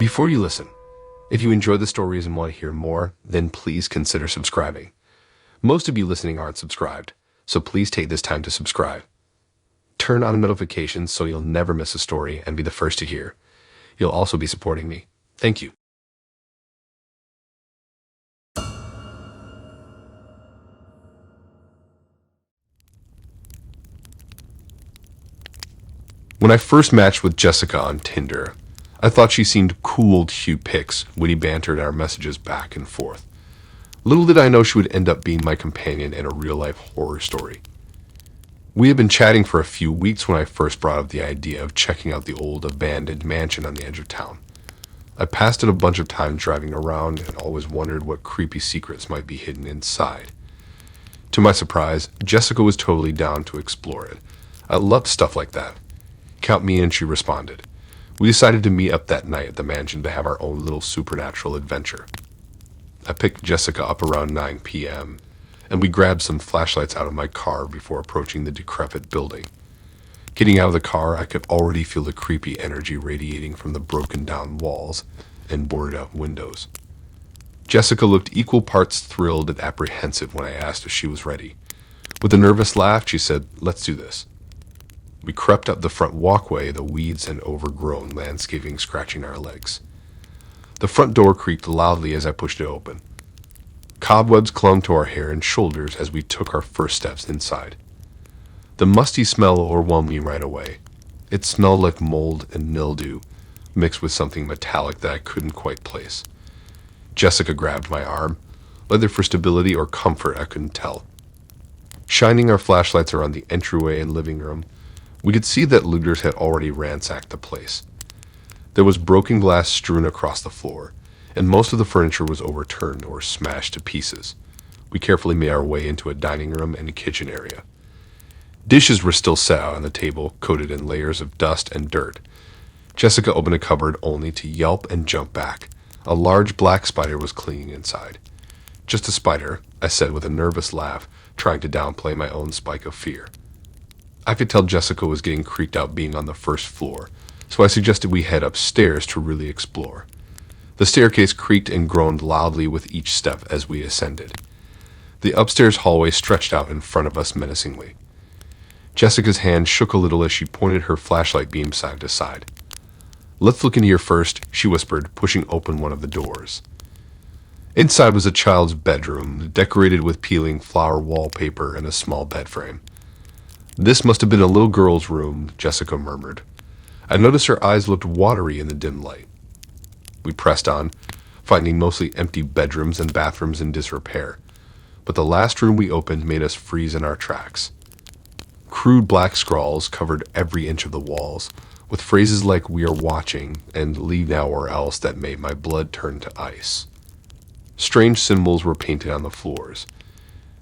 Before you listen, if you enjoy the stories and want to hear more, then please consider subscribing. Most of you listening aren't subscribed, so please take this time to subscribe. Turn on notifications so you'll never miss a story and be the first to hear. You'll also be supporting me. Thank you. When I first matched with Jessica on Tinder, I thought she seemed cool to shoot pics, witty banter, and our messages back and forth. Little did I know she would end up being my companion in a real-life horror story. We had been chatting for a few weeks when I first brought up the idea of checking out the old abandoned mansion on the edge of town. I passed it a bunch of times driving around and always wondered what creepy secrets might be hidden inside. To my surprise, Jessica was totally down to explore it. I loved stuff like that. Count me in, she responded. We decided to meet up that night at the mansion to have our own little supernatural adventure. I picked Jessica up around 9 p.m., and we grabbed some flashlights out of my car before approaching the decrepit building. Getting out of the car, I could already feel the creepy energy radiating from the broken down walls and boarded up windows. Jessica looked equal parts thrilled and apprehensive when I asked if she was ready. With a nervous laugh, she said, "Let's do this." We crept up the front walkway, the weeds and overgrown landscaping scratching our legs. The front door creaked loudly as I pushed it open. Cobwebs clung to our hair and shoulders as we took our first steps inside. The musty smell overwhelmed me right away. It smelled like mold and mildew, mixed with something metallic that I couldn't quite place. Jessica grabbed my arm, whether for stability or comfort I couldn't tell. Shining our flashlights around the entryway and living room, we could see that looters had already ransacked the place. There was broken glass strewn across the floor, and most of the furniture was overturned or smashed to pieces. We carefully made our way into a dining room and kitchen area. Dishes were still set out on the table, coated in layers of dust and dirt. Jessica opened a cupboard only to yelp and jump back. A large black spider was clinging inside. "Just a spider," I said with a nervous laugh, trying to downplay my own spike of fear. I could tell Jessica was getting creeped out being on the first floor, so I suggested we head upstairs to really explore. The staircase creaked and groaned loudly with each step as we ascended. The upstairs hallway stretched out in front of us menacingly. Jessica's hand shook a little as she pointed her flashlight beam side to side. "Let's look in here first," she whispered, pushing open one of the doors. Inside was a child's bedroom, decorated with peeling flower wallpaper and a small bed frame. "This must have been a little girl's room," Jessica murmured. I noticed her eyes looked watery in the dim light. We pressed on, finding mostly empty bedrooms and bathrooms in disrepair, but the last room we opened made us freeze in our tracks. Crude black scrawls covered every inch of the walls, with phrases like "we are watching" and "leave now or else" that made my blood turn to ice. Strange symbols were painted on the floors.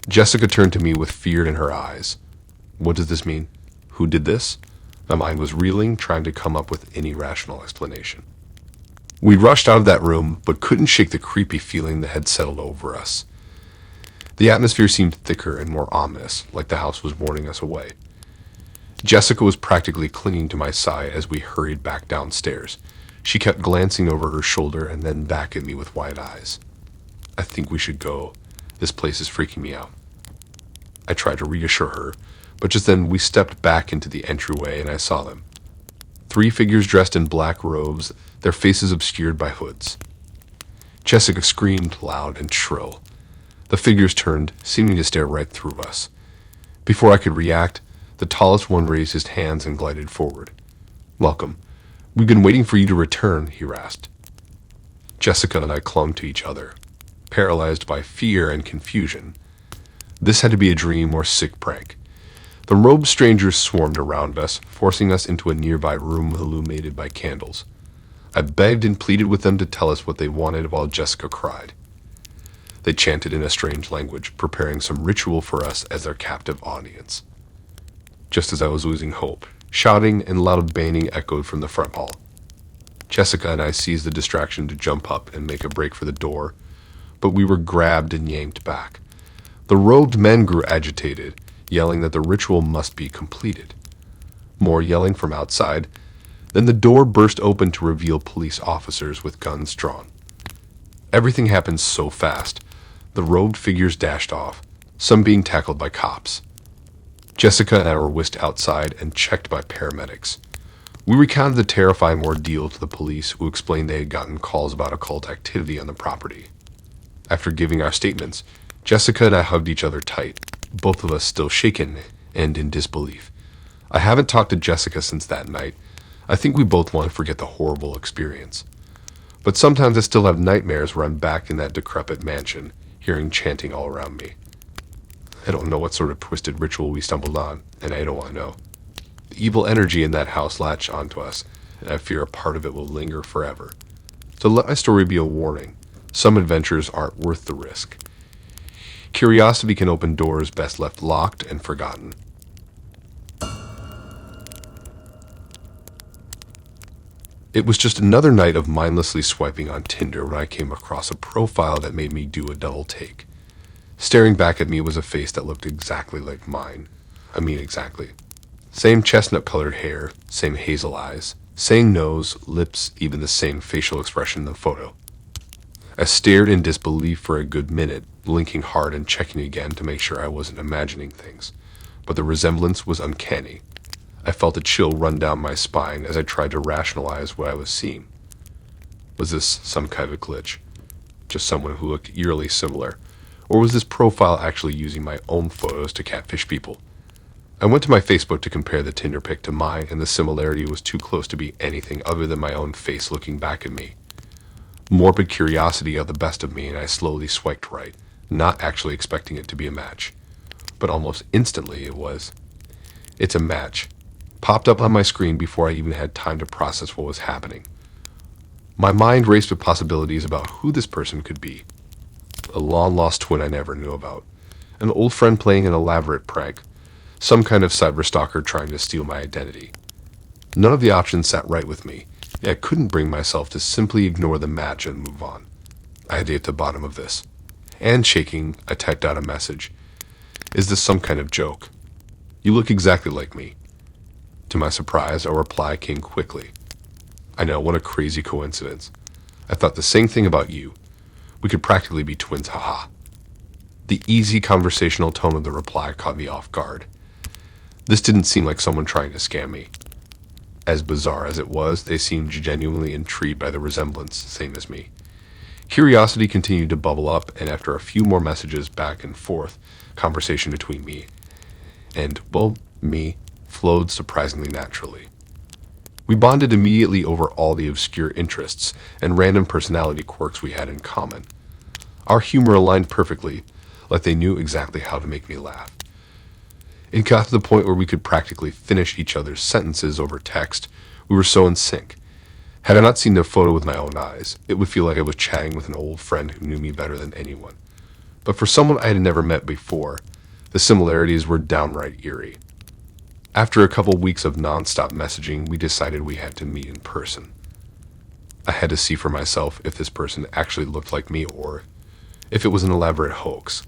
Jessica turned to me with fear in her eyes. "What does this mean? Who did this?" My mind was reeling, trying to come up with any rational explanation. We rushed out of that room, but couldn't shake the creepy feeling that had settled over us. The atmosphere seemed thicker and more ominous, like the house was warning us away. Jessica was practically clinging to my side as we hurried back downstairs. She kept glancing over her shoulder and then back at me with wide eyes. "I think we should go. This place is freaking me out." I tried to reassure her, but just then we stepped back into the entryway and I saw them. 3 figures dressed in black robes, their faces obscured by hoods. Jessica screamed loud and shrill. The figures turned, seeming to stare right through us. Before I could react, the tallest one raised his hands and glided forward. "Welcome. We've been waiting for you to return," he rasped. Jessica and I clung to each other, paralyzed by fear and confusion. This had to be a dream or sick prank. The robed strangers swarmed around us, forcing us into a nearby room illuminated by candles. I begged and pleaded with them to tell us what they wanted while Jessica cried. They chanted in a strange language, preparing some ritual for us as their captive audience. Just as I was losing hope, shouting and loud banging echoed from the front hall. Jessica and I seized the distraction to jump up and make a break for the door, but we were grabbed and yanked back. The robed men grew agitated, yelling that the ritual must be completed. More yelling from outside. Then the door burst open to reveal police officers with guns drawn. Everything happened so fast. The robed figures dashed off, some being tackled by cops. Jessica and I were whisked outside and checked by paramedics. We recounted the terrifying ordeal to the police, who explained they had gotten calls about occult activity on the property. After giving our statements, Jessica and I hugged each other tight, both of us still shaken and in disbelief. I haven't talked to Jessica since that night. I think we both want to forget the horrible experience. But sometimes I still have nightmares where I'm back in that decrepit mansion, hearing chanting all around me. I don't know what sort of twisted ritual we stumbled on, and I don't want to know. The evil energy in that house latched onto us, and I fear a part of it will linger forever. So let my story be a warning. Some adventures aren't worth the risk. Curiosity can open doors best left locked and forgotten. It was just another night of mindlessly swiping on Tinder when I came across a profile that made me do a double take. Staring back at me was a face that looked exactly like mine. I mean exactly. Same chestnut-colored hair, same hazel eyes, same nose, lips, even the same facial expression in the photo. I stared in disbelief for a good minute, blinking hard and checking again to make sure I wasn't imagining things. But the resemblance was uncanny. I felt a chill run down my spine as I tried to rationalize what I was seeing. Was this some kind of glitch? Just someone who looked eerily similar? Or was this profile actually using my own photos to catfish people? I went to my Facebook to compare the Tinder pic to mine, and the similarity was too close to be anything other than my own face looking back at me. Morbid curiosity got the best of me, and I slowly swiped right, not actually expecting it to be a match. But almost instantly it was. It's a match. Popped up on my screen before I even had time to process what was happening. My mind raced with possibilities about who this person could be. A long-lost twin I never knew about. An old friend playing an elaborate prank. Some kind of cyberstalker trying to steal my identity. None of the options sat right with me, yet I couldn't bring myself to simply ignore the match and move on. I had to get to the bottom of this. And shaking, I typed out a message. Is this some kind of joke? You look exactly like me. To my surprise, a reply came quickly. I know, what a crazy coincidence. I thought the same thing about you. We could practically be twins, haha. The easy conversational tone of the reply caught me off guard. This didn't seem like someone trying to scam me. As bizarre as it was, they seemed genuinely intrigued by the resemblance, same as me. Curiosity continued to bubble up, and after a few more messages back and forth, conversation between me and, well, me, flowed surprisingly naturally. We bonded immediately over all the obscure interests and random personality quirks we had in common. Our humor aligned perfectly, like they knew exactly how to make me laugh. It got to the point where we could practically finish each other's sentences over text. We were so in sync. Had I not seen the photo with my own eyes, it would feel like I was chatting with an old friend who knew me better than anyone. But for someone I had never met before, the similarities were downright eerie. After a couple weeks of non-stop messaging, we decided we had to meet in person. I had to see for myself if this person actually looked like me or if it was an elaborate hoax.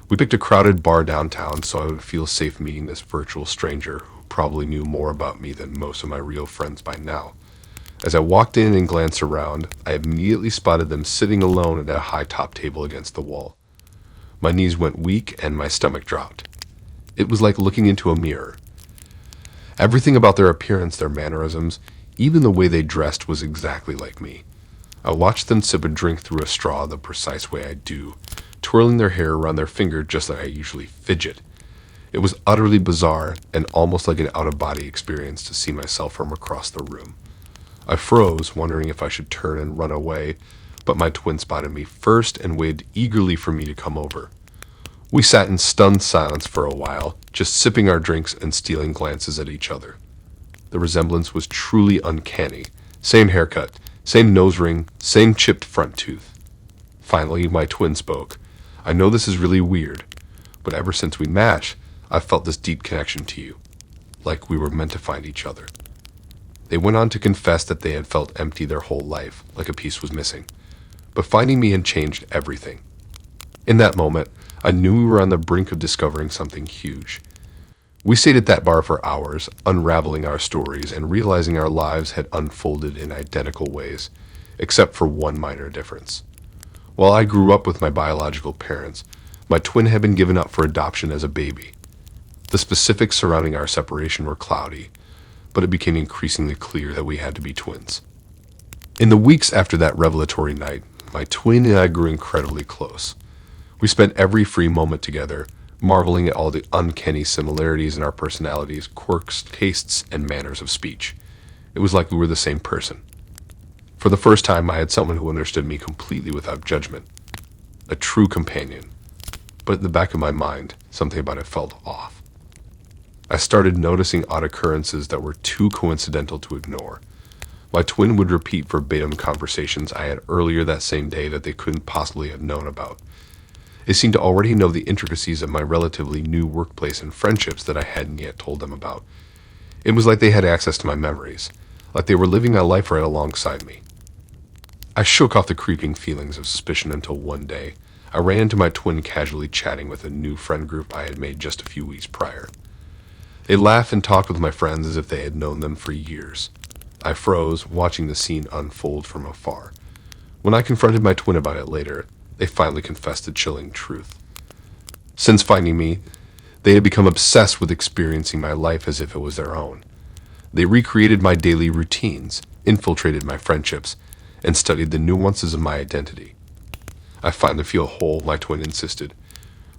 We picked a crowded bar downtown so I would feel safe meeting this virtual stranger who probably knew more about me than most of my real friends by now. As I walked in and glanced around, I immediately spotted them sitting alone at a high-top table against the wall. My knees went weak and my stomach dropped. It was like looking into a mirror. Everything about their appearance, their mannerisms, even the way they dressed was exactly like me. I watched them sip a drink through a straw the precise way I do, twirling their hair around their finger just like I usually fidget. It was utterly bizarre and almost like an out-of-body experience to see myself from across the room. I froze, wondering if I should turn and run away, but my twin spotted me first and waved eagerly for me to come over. We sat in stunned silence for a while, just sipping our drinks and stealing glances at each other. The resemblance was truly uncanny. Same haircut, same nose ring, same chipped front tooth. Finally, my twin spoke. I know this is really weird, but ever since we matched, I've felt this deep connection to you, like we were meant to find each other. They went on to confess that they had felt empty their whole life, like a piece was missing. But finding me had changed everything. In that moment, I knew we were on the brink of discovering something huge. We stayed at that bar for hours, unraveling our stories and realizing our lives had unfolded in identical ways, except for one minor difference. While I grew up with my biological parents, my twin had been given up for adoption as a baby. The specifics surrounding our separation were cloudy, but it became increasingly clear that we had to be twins. In the weeks after that revelatory night, my twin and I grew incredibly close. We spent every free moment together, marveling at all the uncanny similarities in our personalities, quirks, tastes, and manners of speech. It was like we were the same person. For the first time, I had someone who understood me completely without judgment. A true companion. But in the back of my mind, something about it felt off. I started noticing odd occurrences that were too coincidental to ignore. My twin would repeat verbatim conversations I had earlier that same day that they couldn't possibly have known about. They seemed to already know the intricacies of my relatively new workplace and friendships that I hadn't yet told them about. It was like they had access to my memories, like they were living my life right alongside me. I shook off the creeping feelings of suspicion until one day, I ran into my twin casually chatting with a new friend group I had made just a few weeks prior. They laughed and talked with my friends as if they had known them for years. I froze, watching the scene unfold from afar. When I confronted my twin about it later, they finally confessed the chilling truth. Since finding me, they had become obsessed with experiencing my life as if it was their own. They recreated my daily routines, infiltrated my friendships, and studied the nuances of my identity. I finally feel whole, my twin insisted,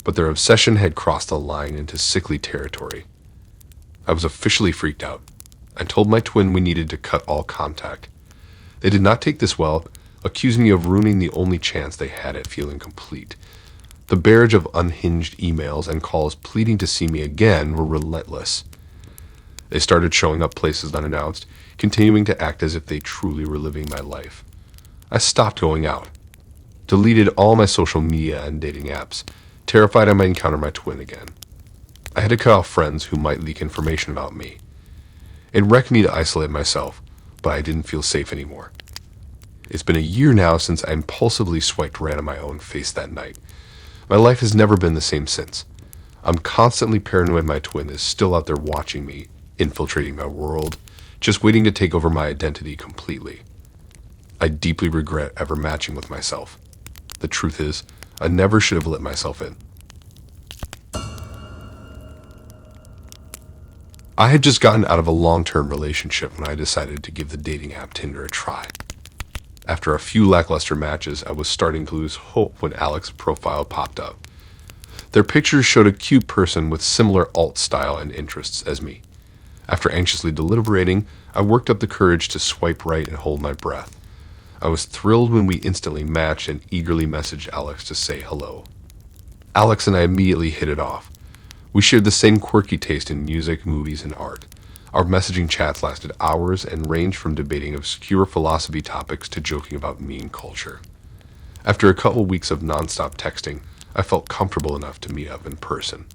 but their obsession had crossed a line into sickly territory. I was officially freaked out. I told my twin we needed to cut all contact. They did not take this well, accusing me of ruining the only chance they had at feeling complete. The barrage of unhinged emails and calls pleading to see me again were relentless. They started showing up places unannounced, continuing to act as if they truly were living my life. I stopped going out, deleted all my social media and dating apps, terrified I might encounter my twin again. I had to cut off friends who might leak information about me. It wrecked me to isolate myself, but I didn't feel safe anymore. It's been a year now since I impulsively swiped right on my own face that night. My life has never been the same since. I'm constantly paranoid my twin is still out there watching me, infiltrating my world, just waiting to take over my identity completely. I deeply regret ever matching with myself. The truth is, I never should have let myself in. I had just gotten out of a long-term relationship when I decided to give the dating app Tinder a try. After a few lackluster matches, I was starting to lose hope when Alex's profile popped up. Their pictures showed a cute person with similar alt style and interests as me. After anxiously deliberating, I worked up the courage to swipe right and hold my breath. I was thrilled when we instantly matched and eagerly messaged Alex to say hello. Alex and I immediately hit it off. We shared the same quirky taste in music, movies, and art. Our messaging chats lasted hours and ranged from debating obscure philosophy topics to joking about meme culture. After a couple weeks of nonstop texting, I felt comfortable enough to meet up in person.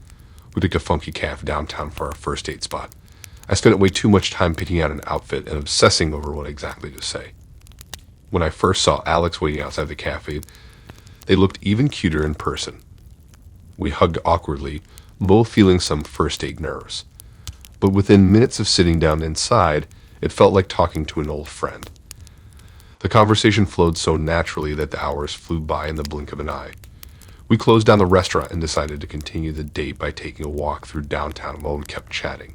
We took a funky cafe downtown for our first date spot. I spent way too much time picking out an outfit and obsessing over what exactly to say. When I first saw Alex waiting outside the cafe, they looked even cuter in person. We hugged awkwardly, both feeling some first date nerves. But within minutes of sitting down inside, it felt like talking to an old friend. The conversation flowed so naturally that the hours flew by in the blink of an eye. We closed down the restaurant and decided to continue the date by taking a walk through downtown while we kept chatting.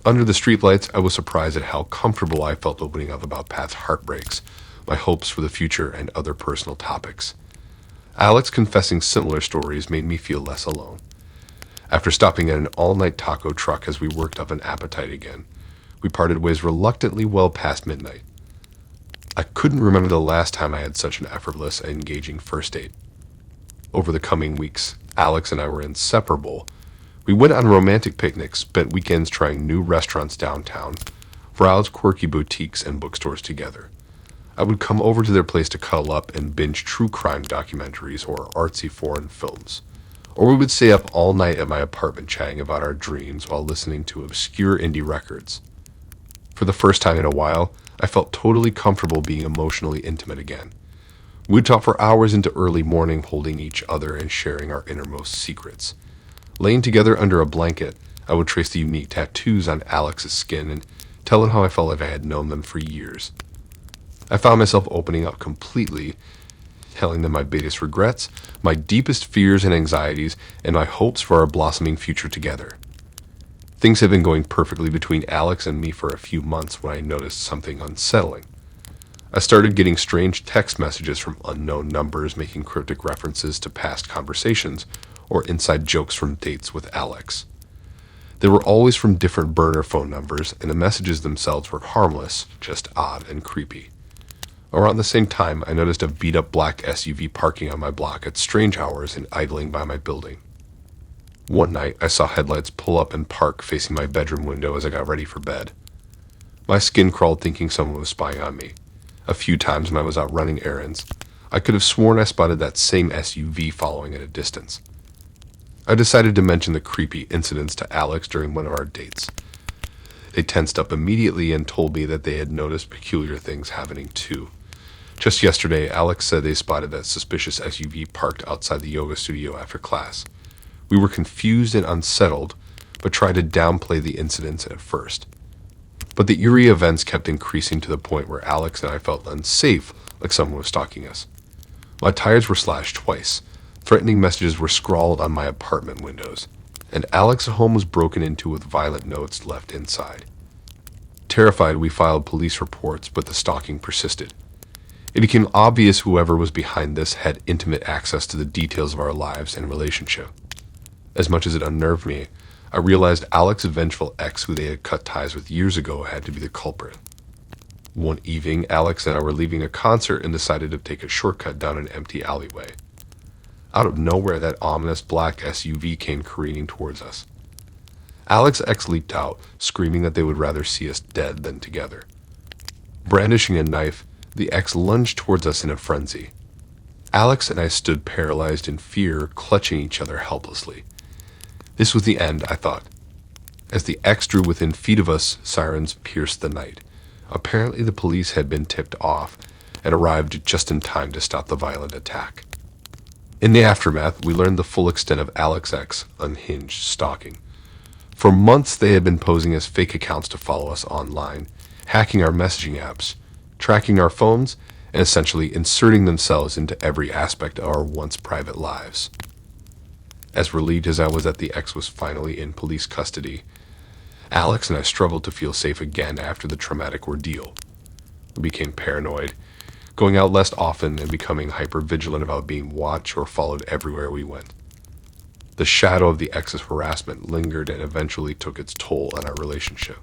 Under the streetlights, I was surprised at how comfortable I felt opening up about past heartbreaks, my hopes for the future, and other personal topics. Alex confessing similar stories made me feel less alone. After stopping at an all-night taco truck as we worked up an appetite again, we parted ways reluctantly well past midnight. I couldn't remember the last time I had such an effortless and engaging first date. Over the coming weeks, Alex and I were inseparable. We went on romantic picnics, spent weekends trying new restaurants downtown, browsed quirky boutiques and bookstores together. I would come over to their place to cuddle up and binge true crime documentaries or artsy foreign films. Or we would stay up all night at my apartment chatting about our dreams while listening to obscure indie records. For the first time in a while, I felt totally comfortable being emotionally intimate again. We'd talk for hours into early morning, holding each other and sharing our innermost secrets. Laying together under a blanket, I would trace the unique tattoos on Alex's skin and tell him how I felt like I had known them for years. I found myself opening up completely, telling them my biggest regrets, my deepest fears and anxieties, and my hopes for our blossoming future together. Things had been going perfectly between Alex and me for a few months when I noticed something unsettling. I started getting strange text messages from unknown numbers making cryptic references to past conversations or inside jokes from dates with Alex. They were always from different burner phone numbers, and the messages themselves were harmless, just odd and creepy. Around the same time, I noticed a beat-up black SUV parking on my block at strange hours and idling by my building. One night, I saw headlights pull up and park facing my bedroom window as I got ready for bed. My skin crawled thinking someone was spying on me. A few times when I was out running errands, I could have sworn I spotted that same SUV following at a distance. I decided to mention the creepy incidents to Alex during one of our dates. They tensed up immediately and told me that they had noticed peculiar things happening too. Just yesterday, Alex said they spotted that suspicious SUV parked outside the yoga studio after class. We were confused and unsettled, but tried to downplay the incidents at first. But the eerie events kept increasing to the point where Alex and I felt unsafe, like someone was stalking us. My tires were slashed twice. Threatening messages were scrawled on my apartment windows, and Alex's home was broken into with violent notes left inside. Terrified, we filed police reports, but the stalking persisted. It became obvious whoever was behind this had intimate access to the details of our lives and relationship. As much as it unnerved me, I realized Alex's vengeful ex, who they had cut ties with years ago, had to be the culprit. One evening, Alex and I were leaving a concert and decided to take a shortcut down an empty alleyway. Out of nowhere, that ominous black SUV came careening towards us. Alex's ex leaped out, screaming that they would rather see us dead than together. Brandishing a knife, the ex lunged towards us in a frenzy. Alex and I stood paralyzed in fear, clutching each other helplessly. This was the end, I thought. As the ex drew within feet of us, sirens pierced the night. Apparently the police had been tipped off and arrived just in time to stop the violent attack. In the aftermath, we learned the full extent of Alex's ex unhinged stalking. For months they had been posing as fake accounts to follow us online, hacking our messaging apps, tracking our phones, and essentially inserting themselves into every aspect of our once private lives. As relieved as I was that the ex was finally in police custody, Alex and I struggled to feel safe again after the traumatic ordeal. We became paranoid, going out less often and becoming hyper-vigilant about being watched or followed everywhere we went. The shadow of the ex's harassment lingered and eventually took its toll on our relationship.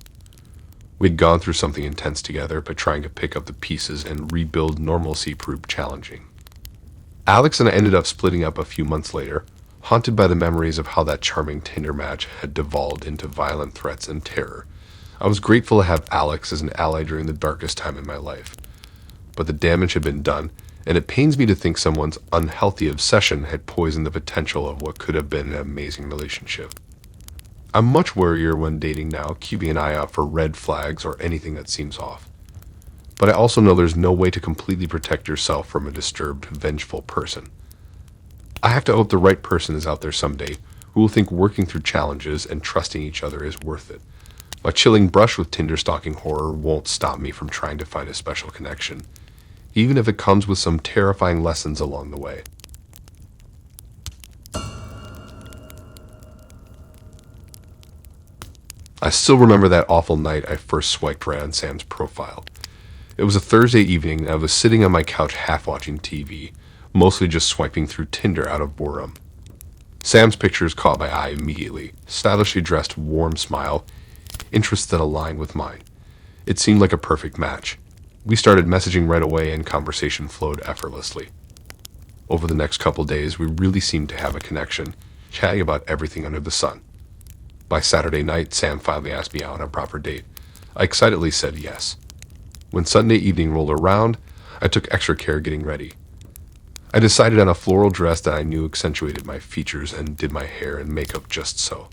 We'd gone through something intense together, but trying to pick up the pieces and rebuild normalcy proved challenging. Alex and I ended up splitting up a few months later, haunted by the memories of how that charming Tinder match had devolved into violent threats and terror. I was grateful to have Alex as an ally during the darkest time in my life. But the damage had been done, and it pains me to think someone's unhealthy obsession had poisoned the potential of what could have been an amazing relationship. I'm much warier when dating now, keeping an eye out for red flags or anything that seems off. But I also know there's no way to completely protect yourself from a disturbed, vengeful person. I have to hope the right person is out there someday who will think working through challenges and trusting each other is worth it. My chilling brush with Tinder stalking horror won't stop me from trying to find a special connection, even if it comes with some terrifying lessons along the way. I still remember that awful night I first swiped right on Sam's profile. It was a Thursday evening and I was sitting on my couch half watching TV, mostly just swiping through Tinder out of boredom. Sam's pictures caught my eye immediately, stylishly dressed, warm smile, interests that aligned with mine. It seemed like a perfect match. We started messaging right away and conversation flowed effortlessly. Over the next couple days, we really seemed to have a connection, chatting about everything under the sun. By Saturday night, Sam finally asked me out on a proper date. I excitedly said yes. When Sunday evening rolled around, I took extra care getting ready. I decided on a floral dress that I knew accentuated my features and did my hair and makeup just so.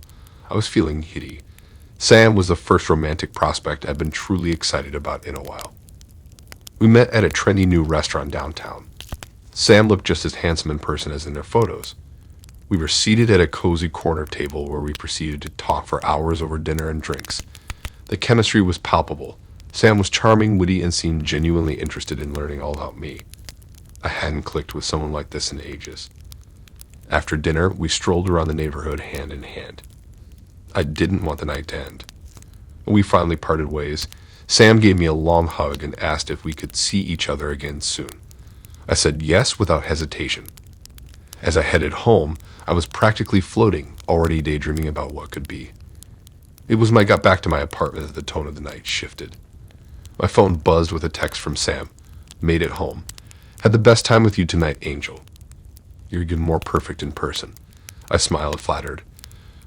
I was feeling giddy. Sam was the first romantic prospect I'd been truly excited about in a while. We met at a trendy new restaurant downtown. Sam looked just as handsome in person as in their photos. We were seated at a cozy corner table where we proceeded to talk for hours over dinner and drinks. The chemistry was palpable. Sam was charming, witty, and seemed genuinely interested in learning all about me. I hadn't clicked with someone like this in ages. After dinner, we strolled around the neighborhood hand in hand. I didn't want the night to end. When we finally parted ways, Sam gave me a long hug and asked if we could see each other again soon. I said yes without hesitation. As I headed home, I was practically floating, already daydreaming about what could be. It was when I got back to my apartment that the tone of the night shifted. My phone buzzed with a text from Sam. Made it home. Had the best time with you tonight, Angel. You're even more perfect in person. I smiled, flattered.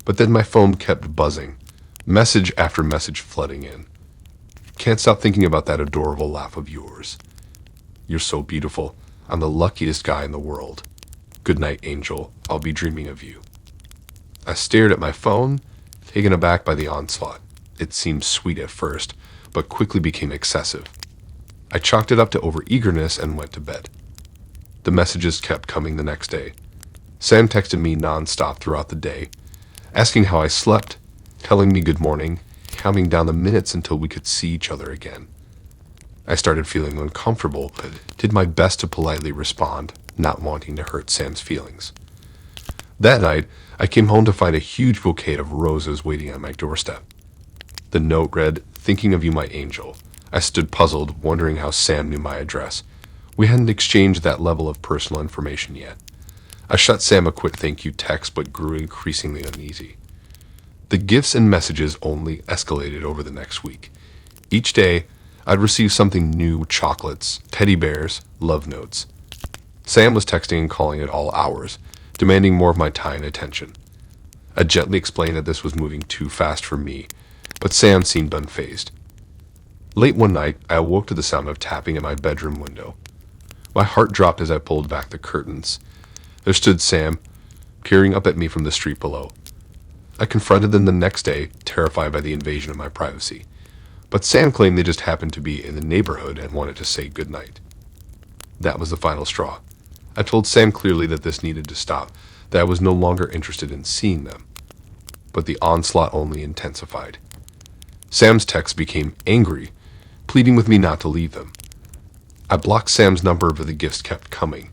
But then my phone kept buzzing, message after message flooding in. Can't stop thinking about that adorable laugh of yours. You're so beautiful. I'm the luckiest guy in the world. Good night, Angel. I'll be dreaming of you. I stared at my phone, taken aback by the onslaught. It seemed sweet at first, but quickly became excessive. I chalked it up to overeagerness and went to bed. The messages kept coming the next day. Sam texted me nonstop throughout the day, asking how I slept, telling me good morning, counting down the minutes until we could see each other again. I started feeling uncomfortable, but did my best to politely respond, not wanting to hurt Sam's feelings. That night, I came home to find a huge bouquet of roses waiting at my doorstep. The note read, "Thinking of you, my angel." I stood puzzled, wondering how Sam knew my address. We hadn't exchanged that level of personal information yet. I shot Sam a quick thank you text, but grew increasingly uneasy. The gifts and messages only escalated over the next week. Each day, I'd receive something new: chocolates, teddy bears, love notes. Sam was texting and calling at all hours, demanding more of my time and attention. I gently explained that this was moving too fast for me, but Sam seemed unfazed. Late one night, I awoke to the sound of tapping at my bedroom window. My heart dropped as I pulled back the curtains. There stood Sam, peering up at me from the street below. I confronted them the next day, terrified by the invasion of my privacy. But Sam claimed they just happened to be in the neighborhood and wanted to say goodnight. That was the final straw. I told Sam clearly that this needed to stop, that I was no longer interested in seeing them. But the onslaught only intensified. Sam's texts became angry, pleading with me not to leave them. I blocked Sam's number, but the gifts kept coming,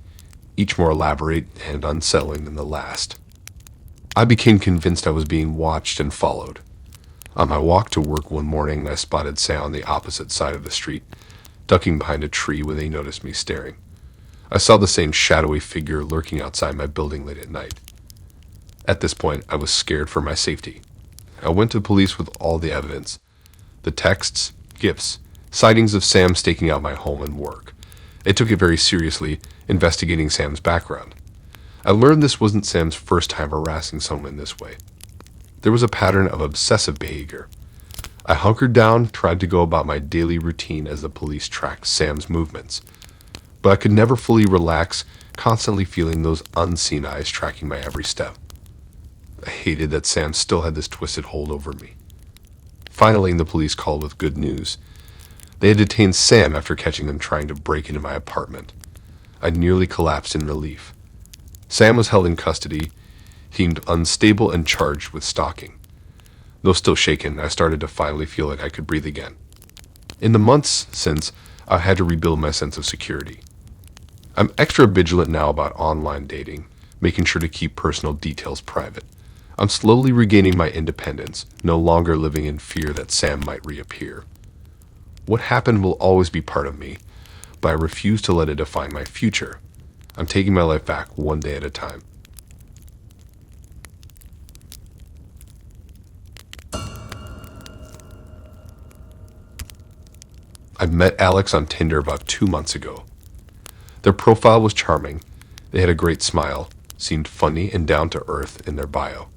each more elaborate and unsettling than the last. I became convinced I was being watched and followed. On my walk to work one morning, I spotted Sam on the opposite side of the street, ducking behind a tree when they noticed me staring. I saw the same shadowy figure lurking outside my building late at night. At this point, I was scared for my safety. I went to police with all the evidence: the texts, gifts, sightings of Sam staking out my home and work. They took it very seriously, investigating Sam's background. I learned this wasn't Sam's first time harassing someone in this way. There was a pattern of obsessive behavior. I hunkered down, tried to go about my daily routine as the police tracked Sam's movements. But I could never fully relax, constantly feeling those unseen eyes tracking my every step. I hated that Sam still had this twisted hold over me. Finally, the police called with good news. They had detained Sam after catching him trying to break into my apartment. I nearly collapsed in relief. Sam was held in custody, deemed unstable, and charged with stalking. Though still shaken, I started to finally feel like I could breathe again. In the months since, I had to rebuild my sense of security. I'm extra vigilant now about online dating, making sure to keep personal details private. I'm slowly regaining my independence, no longer living in fear that Sam might reappear. What happened will always be part of me, but I refuse to let it define my future. I'm taking my life back one day at a time. I met Alex on Tinder about 2 months ago. Their profile was charming. They had a great smile, seemed funny and down to earth in their bio.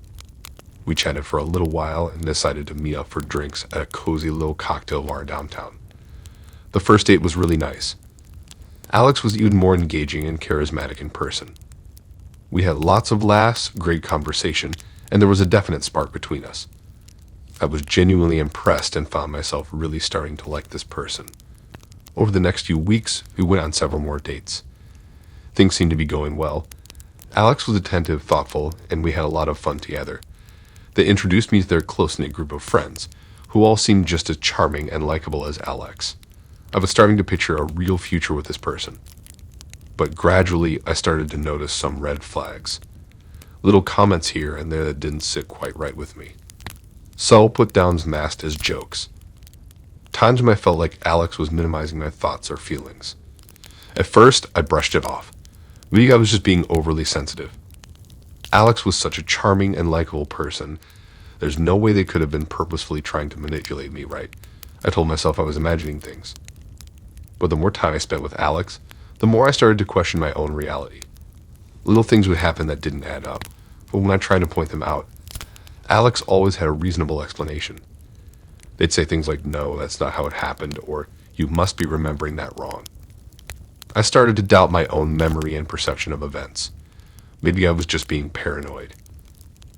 We chatted for a little while and decided to meet up for drinks at a cozy little cocktail bar downtown. The first date was really nice. Alex was even more engaging and charismatic in person. We had lots of laughs, great conversation, and there was a definite spark between us. I was genuinely impressed and found myself really starting to like this person. Over the next few weeks, we went on several more dates. Things seemed to be going well. Alex was attentive, thoughtful, and we had a lot of fun together. They introduced me to their close-knit group of friends, who all seemed just as charming and likable as Alex. I was starting to picture a real future with this person. But gradually, I started to notice some red flags. Little comments here and there that didn't sit quite right with me. Subtle put-downs masked as jokes. Times when I felt like Alex was minimizing my thoughts or feelings. At first, I brushed it off. Maybe I was just being overly sensitive. Alex was such a charming and likable person. There's no way they could have been purposefully trying to manipulate me, right? I told myself I was imagining things. But the more time I spent with Alex, the more I started to question my own reality. Little things would happen that didn't add up, but when I tried to point them out, Alex always had a reasonable explanation. They'd say things like, "No, that's not how it happened," or "You must be remembering that wrong." I started to doubt my own memory and perception of events. Maybe I was just being paranoid.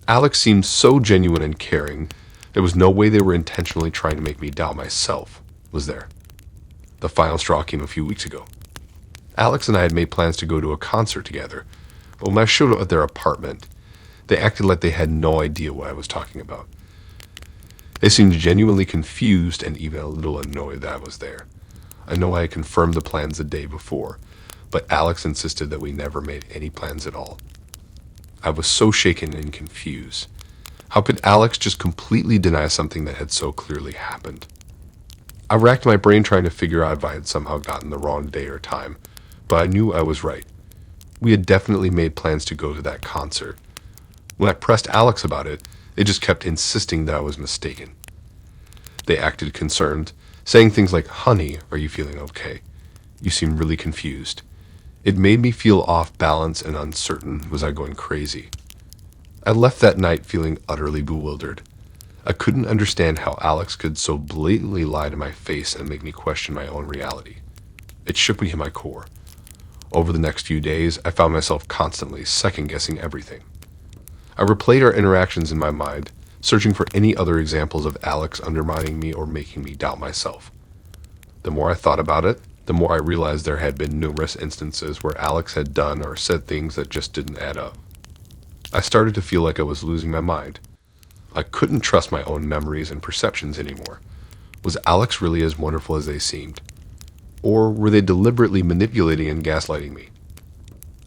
Alex seemed so genuine and caring, there was no way they were intentionally trying to make me doubt myself, was there? The final straw came a few weeks ago. Alex and I had made plans to go to a concert together, but when I showed up at their apartment, they acted like they had no idea what I was talking about. They seemed genuinely confused and even a little annoyed that I was there. I know I had confirmed the plans the day before, but Alex insisted that we never made any plans at all. I was so shaken and confused. How could Alex just completely deny something that had so clearly happened? I racked my brain trying to figure out if I had somehow gotten the wrong day or time, but I knew I was right. We had definitely made plans to go to that concert. When I pressed Alex about it, they just kept insisting that I was mistaken. They acted concerned, saying things like, "Honey, are you feeling okay? You seem really confused." It made me feel off balance and uncertain. Was I going crazy? I left that night feeling utterly bewildered. I couldn't understand how Alex could so blatantly lie to my face and make me question my own reality. It shook me to my core. Over the next few days, I found myself constantly second-guessing everything. I replayed our interactions in my mind, searching for any other examples of Alex undermining me or making me doubt myself. The more I thought about it, the more I realized there had been numerous instances where Alex had done or said things that just didn't add up. I started to feel like I was losing my mind. I couldn't trust my own memories and perceptions anymore. Was Alex really as wonderful as they seemed? Or were they deliberately manipulating and gaslighting me?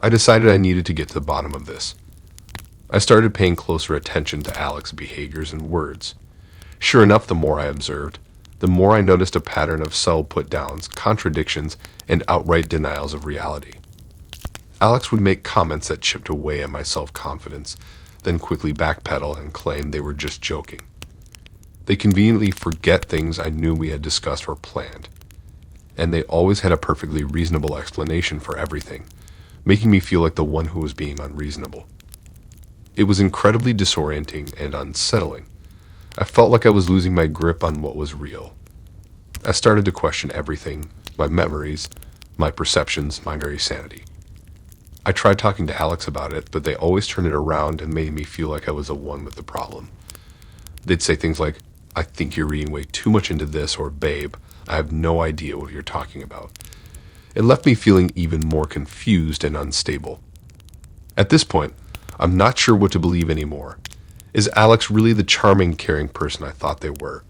I decided I needed to get to the bottom of this. I started paying closer attention to Alex's behaviors and words. Sure enough, the more I observed, the more I noticed a pattern of subtle put-downs, contradictions, and outright denials of reality. Alex would make comments that chipped away at my self-confidence, then quickly backpedal and claim they were just joking. They conveniently forget things I knew we had discussed or planned. And they always had a perfectly reasonable explanation for everything, making me feel like the one who was being unreasonable. It was incredibly disorienting and unsettling. I felt like I was losing my grip on what was real. I started to question everything, my memories, my perceptions, my very sanity. I tried talking to Alex about it, but they always turned it around and made me feel like I was the one with the problem. They'd say things like, "I think you're reading way too much into this," or "Babe, I have no idea what you're talking about." It left me feeling even more confused and unstable. At this point, I'm not sure what to believe anymore. Is Alex really the charming, caring person I thought they were?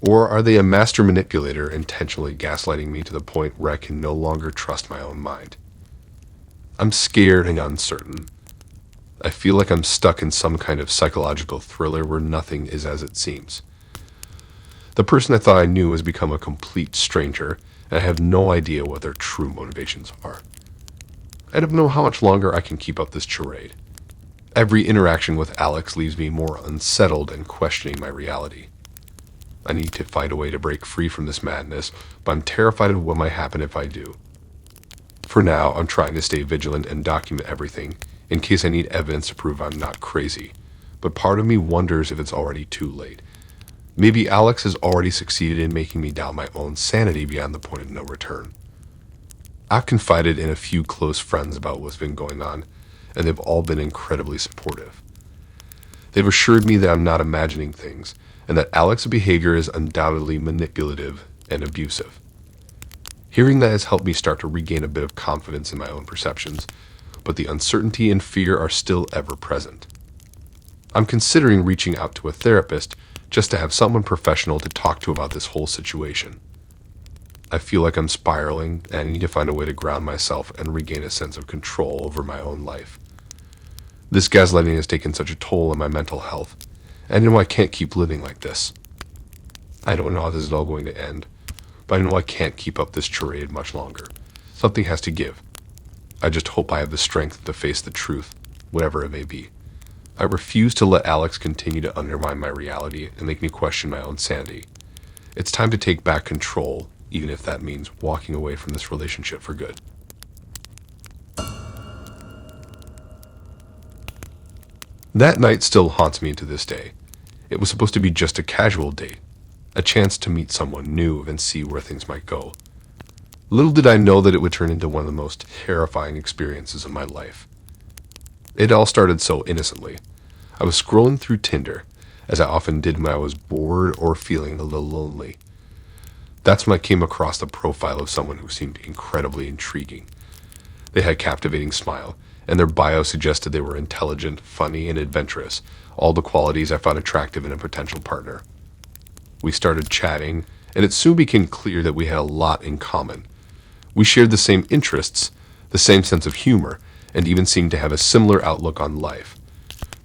Or are they a master manipulator intentionally gaslighting me to the point where I can no longer trust my own mind? I'm scared and uncertain. I feel like I'm stuck in some kind of psychological thriller where nothing is as it seems. The person I thought I knew has become a complete stranger, and I have no idea what their true motivations are. I don't know how much longer I can keep up this charade. Every interaction with Alex leaves me more unsettled and questioning my reality. I need to find a way to break free from this madness, but I'm terrified of what might happen if I do. For now, I'm trying to stay vigilant and document everything, in case I need evidence to prove I'm not crazy. But part of me wonders if it's already too late. Maybe Alex has already succeeded in making me doubt my own sanity beyond the point of no return. I've confided in a few close friends about what's been going on, and they've all been incredibly supportive. They've assured me that I'm not imagining things, and that Alex's behavior is undoubtedly manipulative and abusive. Hearing that has helped me start to regain a bit of confidence in my own perceptions, but the uncertainty and fear are still ever present. I'm considering reaching out to a therapist just to have someone professional to talk to about this whole situation. I feel like I'm spiraling, and I need to find a way to ground myself and regain a sense of control over my own life. This gaslighting has taken such a toll on my mental health, and I know I can't keep living like this. I don't know how this is all going to end, but I know I can't keep up this charade much longer. Something has to give. I just hope I have the strength to face the truth, whatever it may be. I refuse to let Alex continue to undermine my reality and make me question my own sanity. It's time to take back control, even if that means walking away from this relationship for good. That night still haunts me to this day. It was supposed to be just a casual date, a chance to meet someone new and see where things might go. Little did I know that it would turn into one of the most terrifying experiences of my life. It all started so innocently. I was scrolling through Tinder, as I often did when I was bored or feeling a little lonely. That's when I came across the profile of someone who seemed incredibly intriguing. They had a captivating smile, and their bio suggested they were intelligent, funny, and adventurous, all the qualities I found attractive in a potential partner. We started chatting, and it soon became clear that we had a lot in common. We shared the same interests, the same sense of humor, and even seemed to have a similar outlook on life.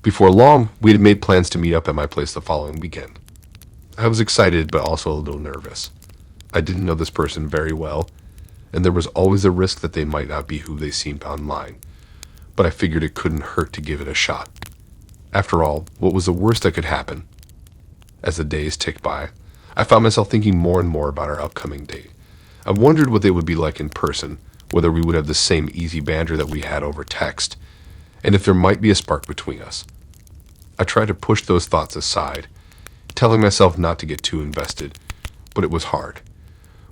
Before long, we had made plans to meet up at my place the following weekend. I was excited, but also a little nervous. I didn't know this person very well, and there was always a risk that they might not be who they seemed online, but I figured it couldn't hurt to give it a shot. After all, what was the worst that could happen? As the days ticked by, I found myself thinking more and more about our upcoming date. I wondered what they would be like in person, whether we would have the same easy banter that we had over text, and if there might be a spark between us. I tried to push those thoughts aside, telling myself not to get too invested, but it was hard.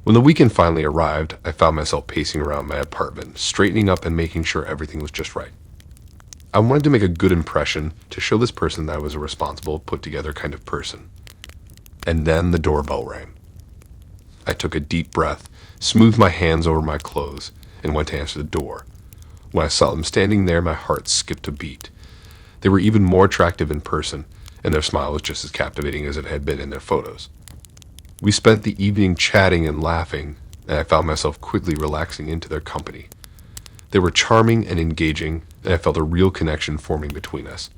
When the weekend finally arrived, I found myself pacing around my apartment, straightening up and making sure everything was just right. I wanted to make a good impression to show this person that I was a responsible, put-together kind of person. And then the doorbell rang. I took a deep breath, smoothed my hands over my clothes, and went to answer the door. When I saw them standing there, my heart skipped a beat. They were even more attractive in person, and their smile was just as captivating as it had been in their photos. We spent the evening chatting and laughing, and I found myself quickly relaxing into their company. They were charming and engaging, and I felt a real connection forming between us.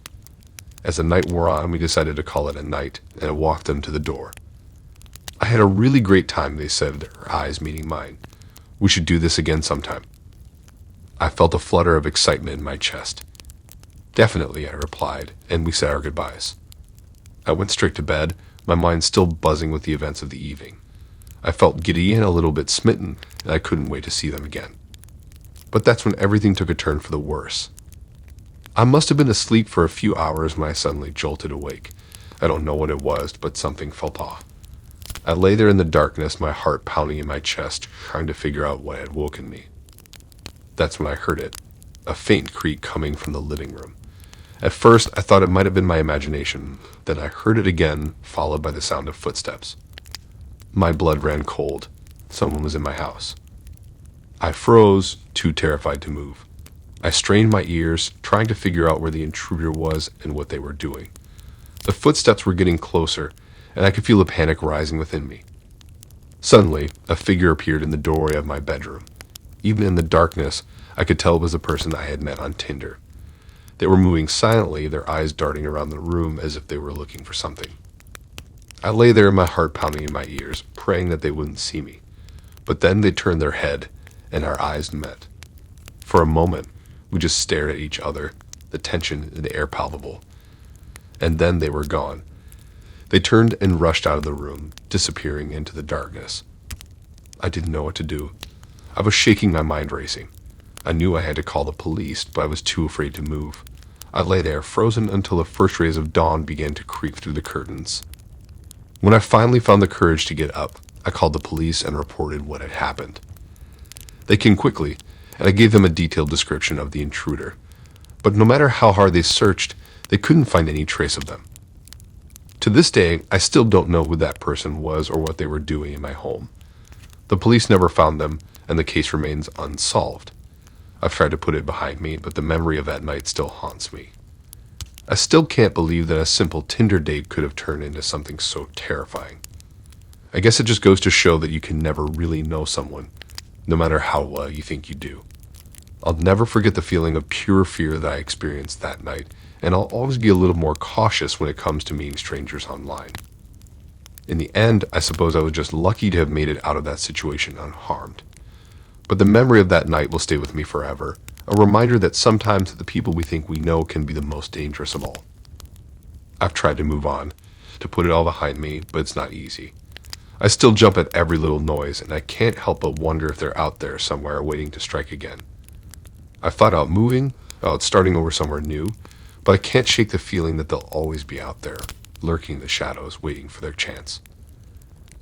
As the night wore on, we decided to call it a night, and I walked them to the door. I had a really great time, they said, their eyes meeting mine. We should do this again sometime. I felt a flutter of excitement in my chest. Definitely, I replied, and we said our goodbyes. I went straight to bed, my mind still buzzing with the events of the evening. I felt giddy and a little bit smitten, and I couldn't wait to see them again. But that's when everything took a turn for the worse. I must have been asleep for a few hours when I suddenly jolted awake. I don't know what it was, but something felt off. I lay there in the darkness, my heart pounding in my chest, trying to figure out what had woken me. That's when I heard it, a faint creak coming from the living room. At first, I thought it might have been my imagination. Then I heard it again, followed by the sound of footsteps. My blood ran cold. Someone was in my house. I froze, too terrified to move. I strained my ears, trying to figure out where the intruder was and what they were doing. The footsteps were getting closer, and I could feel a panic rising within me. Suddenly, a figure appeared in the doorway of my bedroom. Even in the darkness, I could tell it was the person I had met on Tinder. They were moving silently, their eyes darting around the room as if they were looking for something. I lay there, my heart pounding in my ears, praying that they wouldn't see me. But then they turned their head, and our eyes met. For a moment, we just stared at each other, the tension in the air palpable. And then they were gone. They turned and rushed out of the room, disappearing into the darkness. I didn't know what to do. I was shaking, my mind racing. I knew I had to call the police, but I was too afraid to move. I lay there, frozen until the first rays of dawn began to creep through the curtains. When I finally found the courage to get up, I called the police and reported what had happened. They came quickly, and I gave them a detailed description of the intruder. But no matter how hard they searched, they couldn't find any trace of them. To this day, I still don't know who that person was or what they were doing in my home. The police never found them, and the case remains unsolved. I've tried to put it behind me, but the memory of that night still haunts me. I still can't believe that a simple Tinder date could have turned into something so terrifying. I guess it just goes to show that you can never really know someone, no matter how well you think you do. I'll never forget the feeling of pure fear that I experienced that night, and I'll always be a little more cautious when it comes to meeting strangers online. In the end, I suppose I was just lucky to have made it out of that situation unharmed. But the memory of that night will stay with me forever, a reminder that sometimes the people we think we know can be the most dangerous of all. I've tried to move on, to put it all behind me, but it's not easy. I still jump at every little noise, and I can't help but wonder if they're out there somewhere waiting to strike again. I've thought out moving, out starting over somewhere new, but I can't shake the feeling that they'll always be out there, lurking in the shadows, waiting for their chance.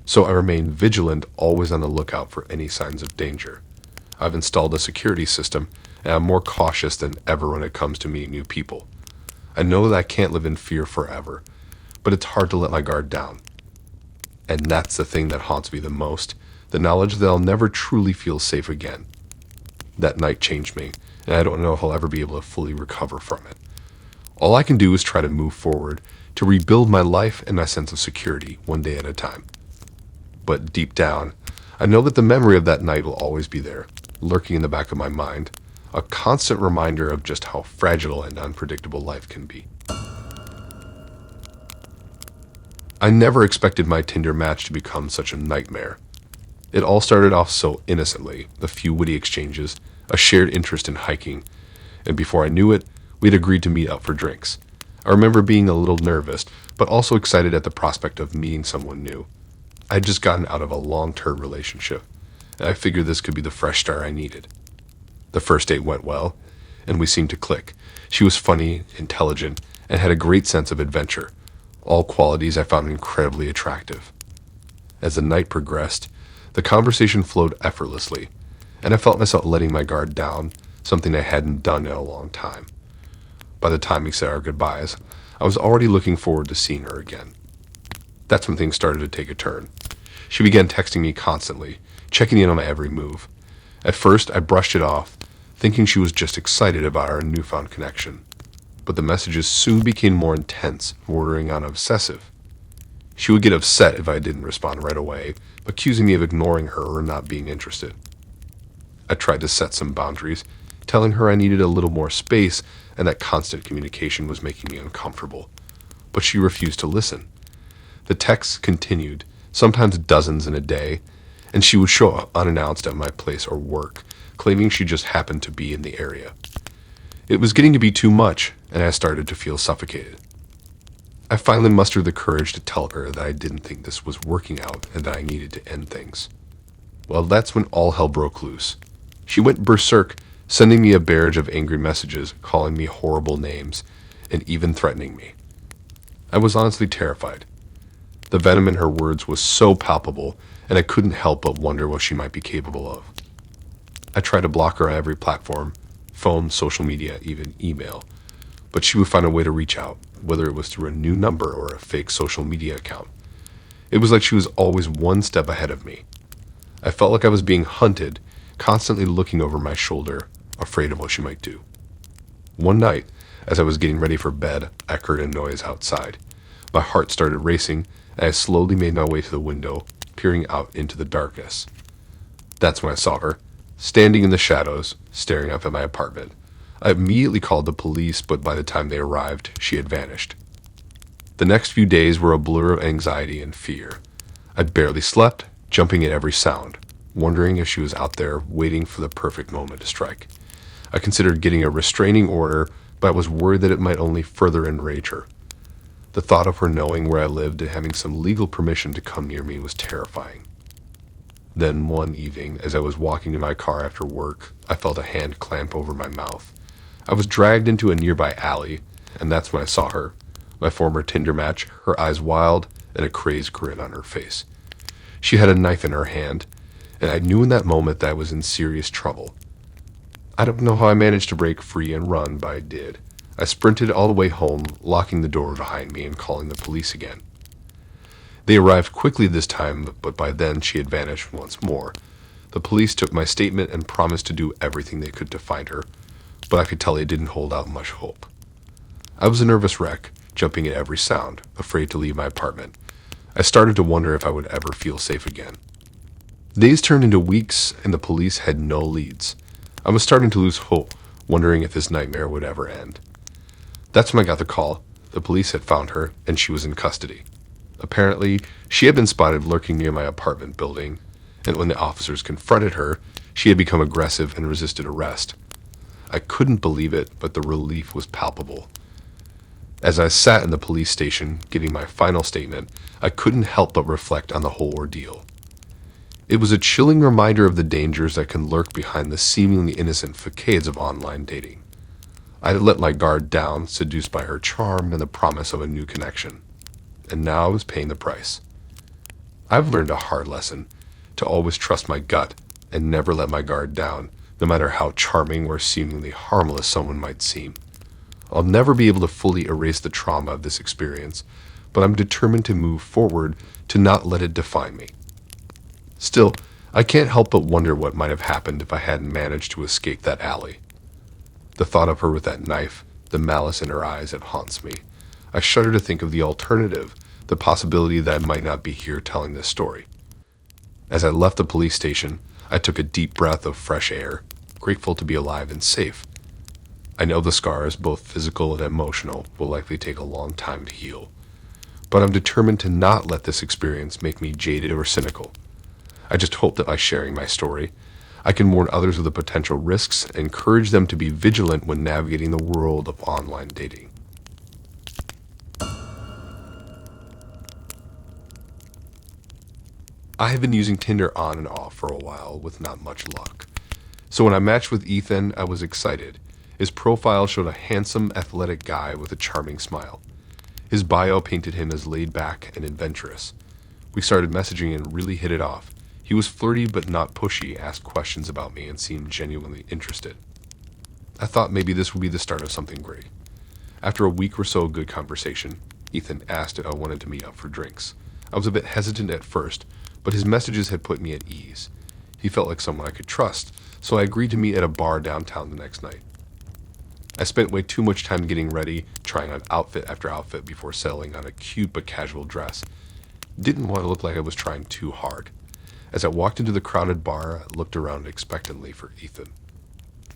So I remain vigilant, always on the lookout for any signs of danger. I've installed a security system, and I'm more cautious than ever when it comes to meeting new people. I know that I can't live in fear forever, but it's hard to let my guard down. And that's the thing that haunts me the most, the knowledge that I'll never truly feel safe again. That night changed me, and I don't know if I'll ever be able to fully recover from it. All I can do is try to move forward, to rebuild my life and my sense of security, one day at a time. But deep down, I know that the memory of that night will always be there, lurking in the back of my mind, a constant reminder of just how fragile and unpredictable life can be. I never expected my Tinder match to become such a nightmare. It all started off so innocently, a few witty exchanges, a shared interest in hiking, and before I knew it, we'd agreed to meet up for drinks. I remember being a little nervous, but also excited at the prospect of meeting someone new. I had just gotten out of a long-term relationship, and I figured this could be the fresh start I needed. The first date went well, and we seemed to click. She was funny, intelligent, and had a great sense of adventure, all qualities I found incredibly attractive. As the night progressed, the conversation flowed effortlessly, and I felt myself letting my guard down, something I hadn't done in a long time. By the time we said our goodbyes, I was already looking forward to seeing her again. That's when things started to take a turn. She began texting me constantly, checking in on my every move. At first, I brushed it off, thinking she was just excited about our newfound connection. But the messages soon became more intense, bordering on obsessive. She would get upset if I didn't respond right away, accusing me of ignoring her or not being interested. I tried to set some boundaries, telling her I needed a little more space and that constant communication was making me uncomfortable. But she refused to listen. The texts continued, sometimes dozens in a day, and she would show up unannounced at my place or work, claiming she just happened to be in the area. It was getting to be too much, and I started to feel suffocated. I finally mustered the courage to tell her that I didn't think this was working out and that I needed to end things. Well, that's when all hell broke loose. She went berserk, sending me a barrage of angry messages, calling me horrible names, and even threatening me. I was honestly terrified. The venom in her words was so palpable, and I couldn't help but wonder what she might be capable of. I tried to block her on every platform, phone, social media, even email, but she would find a way to reach out, whether it was through a new number or a fake social media account. It was like she was always one step ahead of me. I felt like I was being hunted, constantly looking over my shoulder, afraid of what she might do. One night, as I was getting ready for bed, I heard a noise outside. My heart started racing, and I slowly made my way to the window, peering out into the darkness. That's when I saw her, standing in the shadows, staring up at my apartment. I immediately called the police, but by the time they arrived, she had vanished. The next few days were a blur of anxiety and fear. I barely slept, jumping at every sound, wondering if she was out there waiting for the perfect moment to strike. I considered getting a restraining order, but I was worried that it might only further enrage her. The thought of her knowing where I lived and having some legal permission to come near me was terrifying. Then one evening, as I was walking to my car after work, I felt a hand clamp over my mouth. I was dragged into a nearby alley, and that's when I saw her, my former Tinder match, her eyes wild and a crazed grin on her face. She had a knife in her hand, and I knew in that moment that I was in serious trouble. I don't know how I managed to break free and run, but I did. I sprinted all the way home, locking the door behind me and calling the police again. They arrived quickly this time, but by then she had vanished once more. The police took my statement and promised to do everything they could to find her, but I could tell they didn't hold out much hope. I was a nervous wreck, jumping at every sound, afraid to leave my apartment. I started to wonder if I would ever feel safe again. Days turned into weeks, and the police had no leads. I was starting to lose hope, wondering if this nightmare would ever end. That's when I got the call. The police had found her, and she was in custody. Apparently, she had been spotted lurking near my apartment building, and when the officers confronted her, she had become aggressive and resisted arrest. I couldn't believe it, but the relief was palpable. As I sat in the police station, getting my final statement, I couldn't help but reflect on the whole ordeal. It was a chilling reminder of the dangers that can lurk behind the seemingly innocent facades of online dating. I had let my guard down, seduced by her charm and the promise of a new connection. And now I was paying the price. I've learned a hard lesson, to always trust my gut and never let my guard down, no matter how charming or seemingly harmless someone might seem. I'll never be able to fully erase the trauma of this experience, but I'm determined to move forward to not let it define me. Still, I can't help but wonder what might have happened if I hadn't managed to escape that alley. The thought of her with that knife, the malice in her eyes, it haunts me. I shudder to think of the alternative, the possibility that I might not be here telling this story. As I left the police station, I took a deep breath of fresh air, grateful to be alive and safe. I know the scars, both physical and emotional, will likely take a long time to heal, but I'm determined to not let this experience make me jaded or cynical. I just hope that by sharing my story, I can warn others of the potential risks and encourage them to be vigilant when navigating the world of online dating. I have been using Tinder on and off for a while with not much luck. So when I matched with Ethan, I was excited. His profile showed a handsome, athletic guy with a charming smile. His bio painted him as laid back and adventurous. We started messaging and really hit it off. He was flirty but not pushy, asked questions about me, and seemed genuinely interested. I thought maybe this would be the start of something great. After a week or so of good conversation, Ethan asked if I wanted to meet up for drinks. I was a bit hesitant at first, but his messages had put me at ease. He felt like someone I could trust, so I agreed to meet at a bar downtown the next night. I spent way too much time getting ready, trying on outfit after outfit before settling on a cute but casual dress. Didn't want to look like I was trying too hard. As I walked into the crowded bar, I looked around expectantly for Ethan.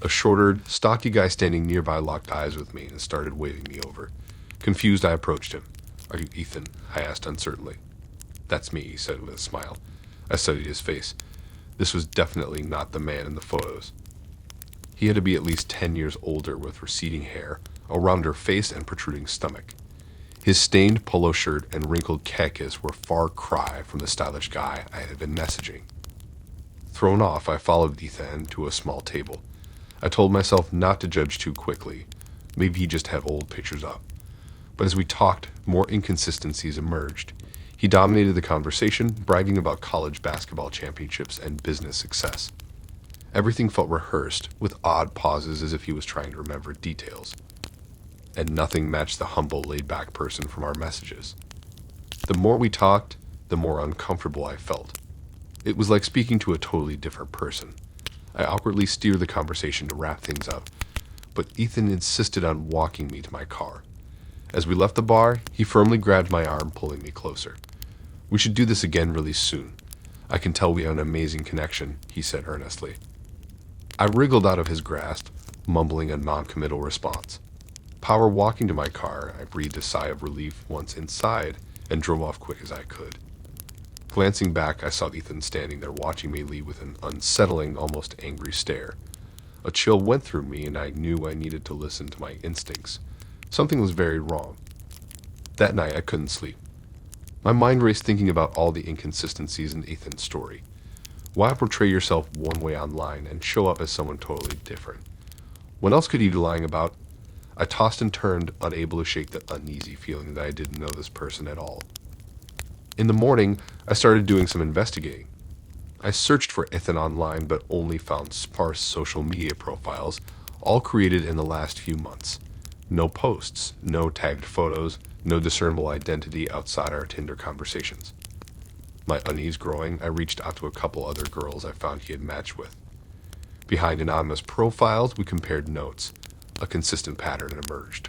A shorter, stocky guy standing nearby locked eyes with me and started waving me over. Confused, I approached him. "Are you Ethan?" I asked uncertainly. "That's me," he said with a smile. I studied his face. This was definitely not the man in the photos. He had to be at least 10 years older, with receding hair, a rounder face, and protruding stomach. His stained polo shirt and wrinkled khakis were a far cry from the stylish guy I had been messaging. Thrown off, I followed Ethan to a small table. I told myself not to judge too quickly. Maybe he just had old pictures up. But as we talked, more inconsistencies emerged. He dominated the conversation, bragging about college basketball championships and business success. Everything felt rehearsed, with odd pauses as if he was trying to remember details. And nothing matched the humble, laid-back person from our messages. The more we talked, the more uncomfortable I felt. It was like speaking to a totally different person. I awkwardly steered the conversation to wrap things up, but Ethan insisted on walking me to my car. As we left the bar, he firmly grabbed my arm, pulling me closer. "We should do this again really soon. I can tell we have an amazing connection," he said earnestly. I wriggled out of his grasp, mumbling a non-committal response. Power walking to my car, I breathed a sigh of relief once inside and drove off quick as I could. Glancing back, I saw Ethan standing there watching me leave with an unsettling, almost angry stare. A chill went through me, and I knew I needed to listen to my instincts. Something was very wrong. That night, I couldn't sleep. My mind raced thinking about all the inconsistencies in Ethan's story. Why portray yourself one way online and show up as someone totally different? What else could he be lying about? I tossed and turned, unable to shake the uneasy feeling that I didn't know this person at all. In the morning, I started doing some investigating. I searched for Ethan online, but only found sparse social media profiles, all created in the last few months. No posts, no tagged photos, no discernible identity outside our Tinder conversations. My unease growing, I reached out to a couple other girls I found he had matched with. Behind anonymous profiles, we compared notes. A consistent pattern emerged.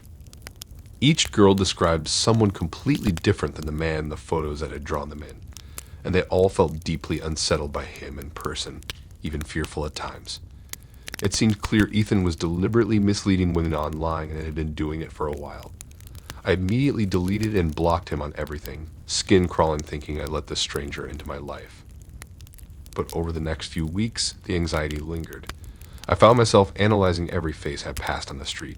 Each girl described someone completely different than the man in the photos that had drawn them in, and they all felt deeply unsettled by him in person, even fearful at times. It seemed clear Ethan was deliberately misleading women online and had been doing it for a while. I immediately deleted and blocked him on everything, skin-crawling thinking I'd let this stranger into my life. But over the next few weeks, the anxiety lingered. I found myself analyzing every face I passed on the street,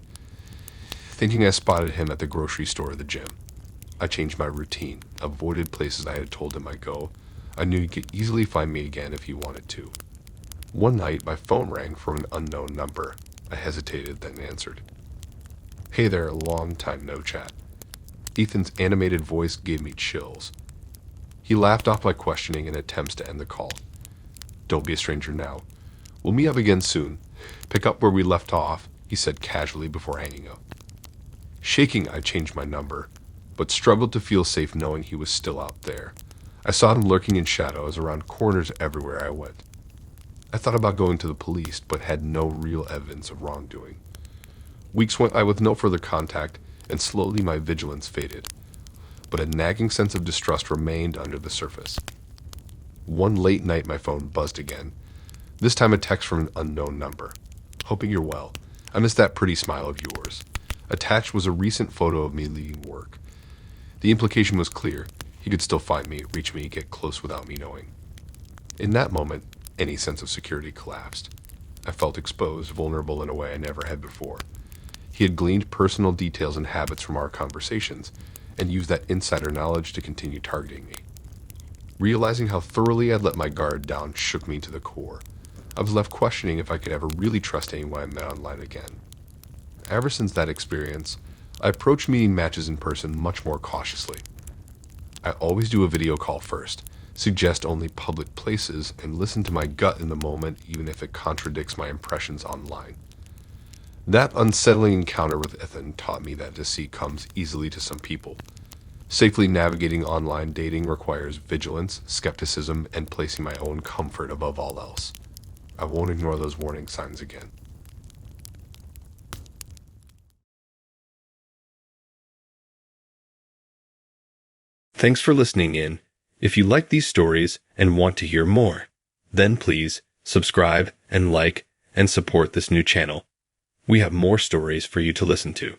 thinking I spotted him at the grocery store or the gym. I changed my routine, avoided places I had told him I'd go. I knew he could easily find me again if he wanted to. One night, my phone rang from an unknown number. I hesitated, then answered. "Hey there, long time no chat." Ethan's animated voice gave me chills. He laughed off my questioning in attempts to end the call. "Don't be a stranger now. We'll meet up again soon. Pick up where we left off," he said casually before hanging up. Shaking, I changed my number, but struggled to feel safe knowing he was still out there. I saw him lurking in shadows around corners everywhere I went. I thought about going to the police, but had no real evidence of wrongdoing. Weeks went by with no further contact, and slowly my vigilance faded, but a nagging sense of distrust remained under the surface. One late night my phone buzzed again, this time a text from an unknown number. "Hoping you're well. I missed that pretty smile of yours." Attached was a recent photo of me leaving work. The implication was clear. He could still find me, reach me, get close without me knowing. In that moment, any sense of security collapsed. I felt exposed, vulnerable in a way I never had before. He had gleaned personal details and habits from our conversations, and used that insider knowledge to continue targeting me. Realizing how thoroughly I'd let my guard down shook me to the core. I was left questioning if I could ever really trust anyone I met online again. Ever since that experience, I approached meeting matches in person much more cautiously. I always do a video call first, suggest only public places, and listen to my gut in the moment even if it contradicts my impressions online. That unsettling encounter with Ethan taught me that deceit comes easily to some people. Safely navigating online dating requires vigilance, skepticism, and placing my own comfort above all else. I won't ignore those warning signs again. Thanks for listening in. If you like these stories and want to hear more, then please subscribe and like and support this new channel. We have more stories for you to listen to.